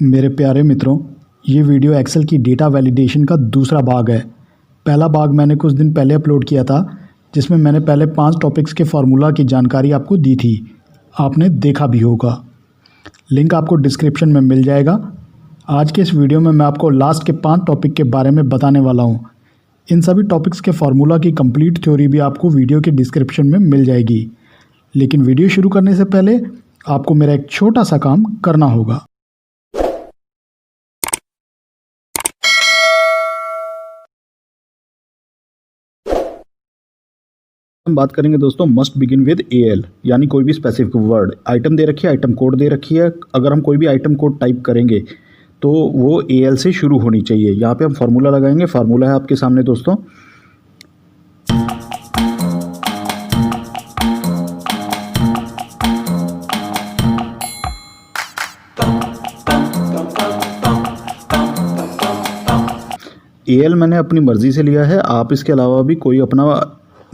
मेरे प्यारे मित्रों, ये वीडियो एक्सेल की डेटा वैलिडेशन का दूसरा भाग है। पहला भाग मैंने कुछ दिन पहले अपलोड किया था, जिसमें मैंने पहले 5 टॉपिक्स के फार्मूला की जानकारी आपको दी थी। आपने देखा भी होगा, लिंक आपको डिस्क्रिप्शन में मिल जाएगा। आज के इस वीडियो में मैं आपको लास्ट के 5 टॉपिक के बारे में बताने वाला हूँ। इन सभी टॉपिक्स के फार्मूला की कंप्लीट थ्योरी भी आपको वीडियो के डिस्क्रिप्शन में मिल जाएगी। लेकिन वीडियो शुरू करने से पहले आपको मेरा एक छोटा सा काम करना होगा। हम बात करेंगे दोस्तों, मस्ट बिगिन विद एल, यानी कोई भी स्पेसिफिक वर्ड। आइटम दे रखी है, आइटम कोड दे रखी है। अगर हम कोई भी आइटम कोड टाइप करेंगे तो वो एल से शुरू होनी चाहिए। यहाँ पे हम फार्मूला लगाएंगे। फार्मूला है आपके सामने दोस्तों। एल मैंने अपनी मर्जी से लिया है। आप इसके अलावा भी कोई अपना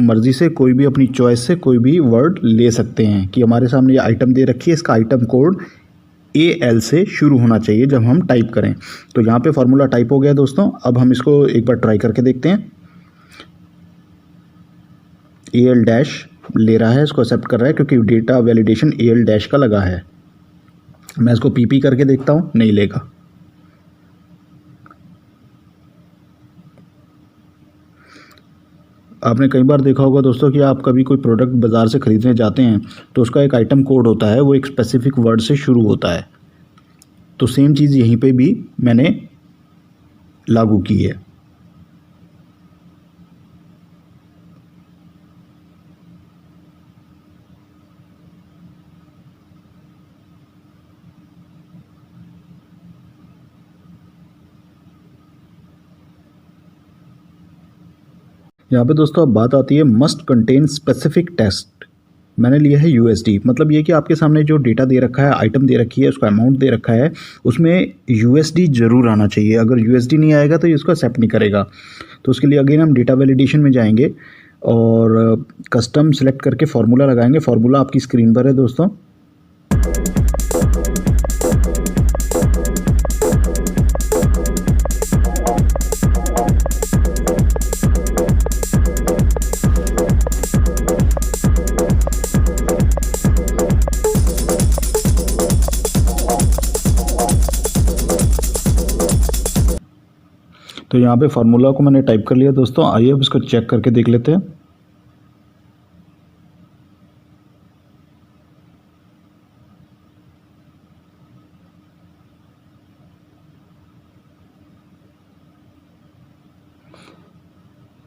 मर्जी से, कोई भी अपनी चॉइस से कोई भी वर्ड ले सकते हैं। कि हमारे सामने ये आइटम दे रखी है, इसका आइटम कोड एल से शुरू होना चाहिए जब हम टाइप करें। तो यहाँ पे फार्मूला टाइप हो गया दोस्तों। अब हम इसको एक बार ट्राई करके देखते हैं। एल डैश ले रहा है, इसको एक्सेप्ट कर रहा है क्योंकि डेटा वैलिडेशन एल डैश का लगा है। मैं इसको पीपी करके देखता हूँ, नहीं लेगा। आपने कई बार देखा होगा दोस्तों कि आप कभी कोई प्रोडक्ट बाज़ार से ख़रीदने जाते हैं तो उसका एक आइटम कोड होता है, वो एक स्पेसिफिक वर्ड से शुरू होता है। तो सेम चीज़ यहीं पे भी मैंने लागू की है। यहाँ पे दोस्तों अब बात आती है मस्ट कंटेन स्पेसिफिक टेक्स्ट। मैंने लिया है यूएसडी। मतलब ये कि आपके सामने जो डेटा दे रखा है, आइटम दे रखी है, उसका अमाउंट दे रखा है, उसमें यूएसडी ज़रूर आना चाहिए। अगर यूएसडी नहीं आएगा तो ये इसको एक्सेप्ट नहीं करेगा। तो उसके लिए अगेन हम डेटा वैलिडेशन में जाएंगे और कस्टम सेलेक्ट करके फार्मूला लगाएंगे। फार्मूला आपकी स्क्रीन पर है दोस्तों। तो यहाँ पे फार्मूला को मैंने टाइप कर लिया दोस्तों। आइए अब इसको चेक करके देख लेते हैं।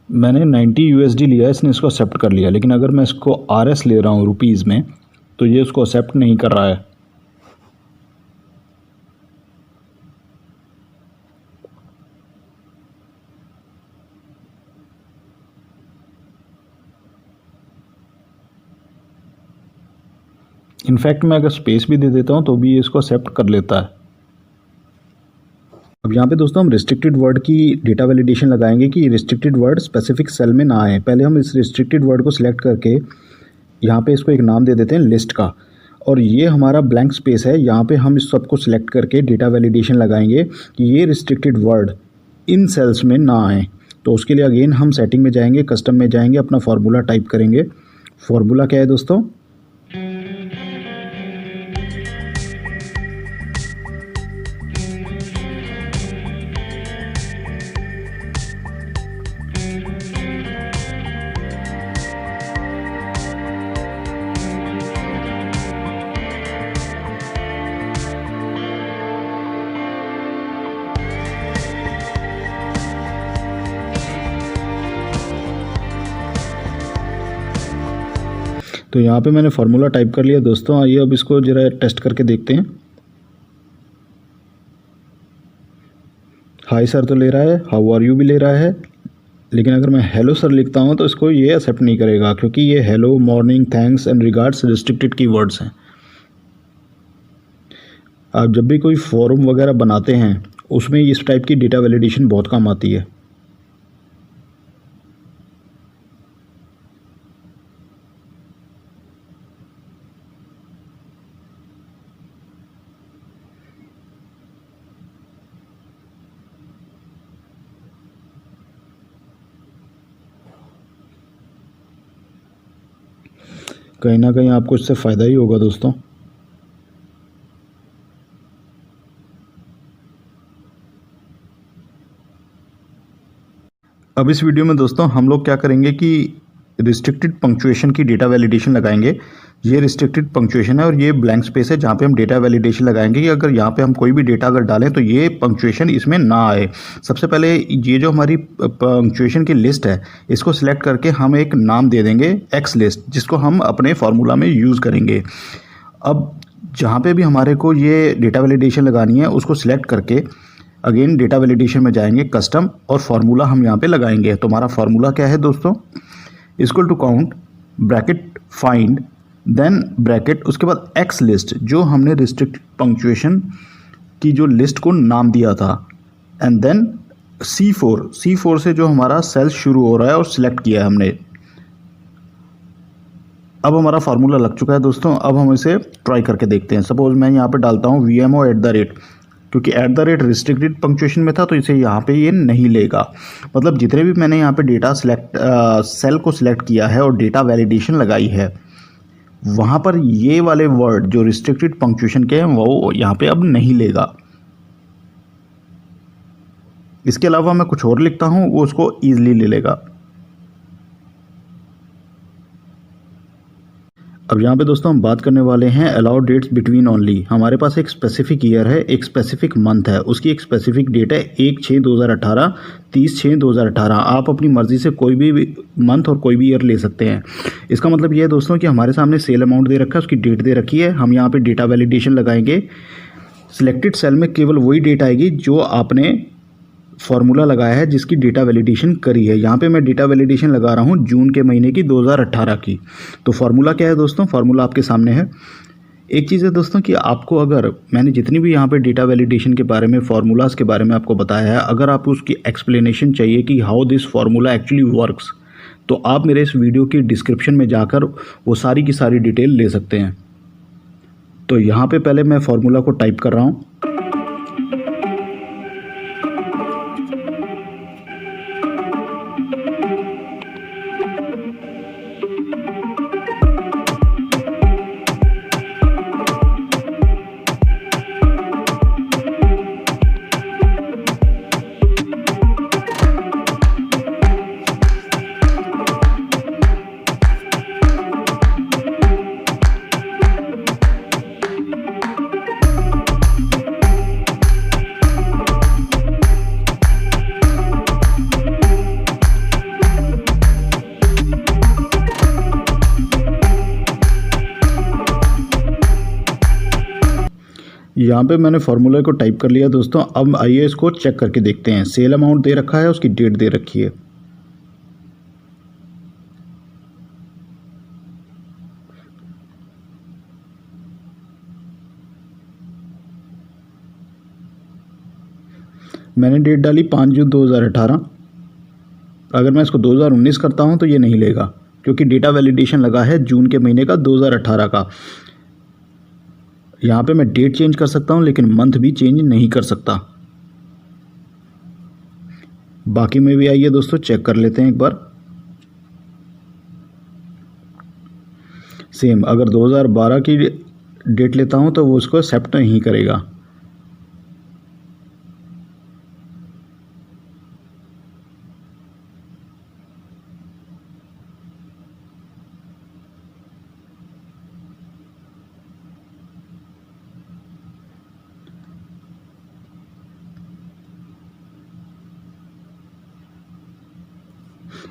मैंने 90 यूएसडी लिया है, इसने इसको एक्सेप्ट कर लिया। लेकिन अगर मैं इसको आरएस ले रहा हूँ रुपीज़ में, तो ये उसको एक्सेप्ट नहीं कर रहा है। इनफैक्ट मैं अगर स्पेस भी दे देता हूँ तो भी ये इसको एक्सेप्ट कर लेता है। अब यहाँ पे दोस्तों हम रिस्ट्रिक्टेड वर्ड की डेटा वैलिडेशन लगाएंगे कि रिस्ट्रिक्टेड वर्ड स्पेसिफिक सेल में ना आए। पहले हम इस रिस्ट्रिक्टेड वर्ड को सिलेक्ट करके यहाँ पे इसको एक नाम दे देते हैं लिस्ट का, और ये हमारा ब्लैंक स्पेस है। यहाँ पे हम इस सब को सिलेक्ट करके डेटा वैलिडेशन लगाएंगे कि ये रिस्ट्रिक्टेड वर्ड इन सेल्स में ना आए। तो उसके लिए अगेन हम सेटिंग में जाएंगे, कस्टम में जाएंगे, अपना फार्मूला टाइप करेंगे। फार्मूला क्या है दोस्तों? तो यहाँ पे मैंने फार्मूला टाइप कर लिया दोस्तों। आइए अब इसको जरा टेस्ट करके देखते हैं। हाय सर तो ले रहा है, हाउ आर यू भी ले रहा है। लेकिन अगर मैं हेलो सर लिखता हूँ तो इसको ये एक्सेप्ट नहीं करेगा, क्योंकि ये hello, morning, thanks and regards restricted keywords हैं। आप जब भी कोई फॉर्म वगैरह बनाते हैं उसमें इस टाइप की डेटा वैलिडेशन बहुत काम आती है। कहीं ना कहीं आपको इससे फ़ायदा ही होगा दोस्तों। अब इस वीडियो में दोस्तों हम लोग क्या करेंगे कि रिस्ट्रिक्टेड पंक्चुएशन की डेटा वैलिडेशन लगाएंगे। ये रिस्ट्रिक्टेड पंक्चुएशन है और ये ब्लैंक स्पेस है जहाँ पे हम डेटा वैलिडेशन लगाएंगे कि अगर यहाँ पे हम कोई भी डेटा अगर डालें तो ये पंक्चुएशन इसमें ना आए। सबसे पहले ये जो हमारी पंक्चुएशन की लिस्ट है इसको सिलेक्ट करके हम एक नाम दे देंगे एक्स लिस्ट, जिसको हम अपने फार्मूला में यूज़ करेंगे। अब जहाँ पे भी हमारे को ये डेटा वैलिडेशन लगानी है उसको सिलेक्ट करके अगेन डेटा वैलिडेशन में जाएंगे, कस्टम और फार्मूला हम यहाँ पे लगाएंगे। तो हमारा फार्मूला क्या है दोस्तों, equal to count bracket find then bracket, उसके बाद एक्स लिस्ट जो हमने रिस्ट्रिक्टेड पंक्चुएशन की जो लिस्ट को नाम दिया था, एंड देन C4 से जो हमारा सेल शुरू हो रहा है और सिलेक्ट किया है हमने। अब हमारा फार्मूला लग चुका है दोस्तों। अब हम इसे ट्राई करके देखते हैं। सपोज मैं यहाँ पे डालता हूँ VMO @ क्योंकि @ रिस्ट्रिक्टेड पंक्चुएशन में था तो इसे यहाँ पे ये नहीं लेगा। मतलब जितने भी मैंने यहाँ पे डेटा सेल को सिलेक्ट किया है और डेटा वैलिडेशन लगाई है वहाँ पर ये वाले वर्ड जो रिस्ट्रिक्टेड पंक्चुएशन के हैं वो यहाँ पे अब नहीं लेगा। इसके अलावा मैं कुछ और लिखता हूँ वो उसको ईजिली ले लेगा। अब यहाँ पे दोस्तों हम बात करने वाले हैं अलाउ डेट्स बिटवीन ओनली। हमारे पास एक स्पेसिफिक ईयर है, एक स्पेसिफिक मंथ है, उसकी एक स्पेसिफिक डेट है 1/6/2018, 30/6/2018। आप अपनी मर्ज़ी से कोई भी मंथ और कोई भी ईयर ले सकते हैं। इसका मतलब ये है दोस्तों कि हमारे सामने सेल अमाउंट दे रखा है, उसकी डेट दे रखी है। हम यहाँ पर डेटा वैलिडेशन लगाएंगे। सिलेक्टेड सेल में केवल वही डेट आएगी जो आपने फार्मूला लगाया है, जिसकी डेटा वैलिडेशन करी है। यहाँ पे मैं डेटा वैलिडेशन लगा रहा हूँ जून के महीने की 2018 की। तो फार्मूला क्या है दोस्तों, फार्मूला आपके सामने है। एक चीज़ है दोस्तों कि आपको अगर मैंने जितनी भी यहाँ पे डेटा वैलिडेशन के बारे में फार्मूलाज के बारे में आपको बताया है, अगर आपको उसकी एक्सप्लेनेशन चाहिए कि how this formula actually works, तो आप मेरे इस वीडियो की डिस्क्रिप्शन में जाकर वो सारी की सारी डिटेल ले सकते हैं। तो यहाँ पर पहले मैं फार्मूला को टाइप कर रहा हूँ। यहाँ पे मैंने फार्मूला को टाइप कर लिया दोस्तों। अब आइए इसको चेक करके देखते हैं। सेल अमाउंट दे रखा है, उसकी डेट दे रखी है। मैंने डेट डाली 5 जून 2018। अगर मैं इसको 2019 करता हूँ तो ये नहीं लेगा क्योंकि डेटा वैलिडेशन लगा है जून के महीने का 2018 का। यहाँ पे मैं डेट चेंज कर सकता हूँ लेकिन मंथ भी चेंज नहीं कर सकता। बाकी में भी आइए दोस्तों चेक कर लेते हैं एक बार। सेम अगर 2012 की डेट लेता हूँ तो वो उसको एक्सेप्ट नहीं करेगा।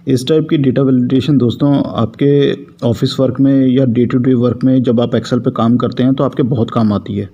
इस टाइप की डेटा वैलिडेशन दोस्तों आपके ऑफिस वर्क में या डे टू डे वर्क में जब आप एक्सेल पे काम करते हैं तो आपके बहुत काम आती है।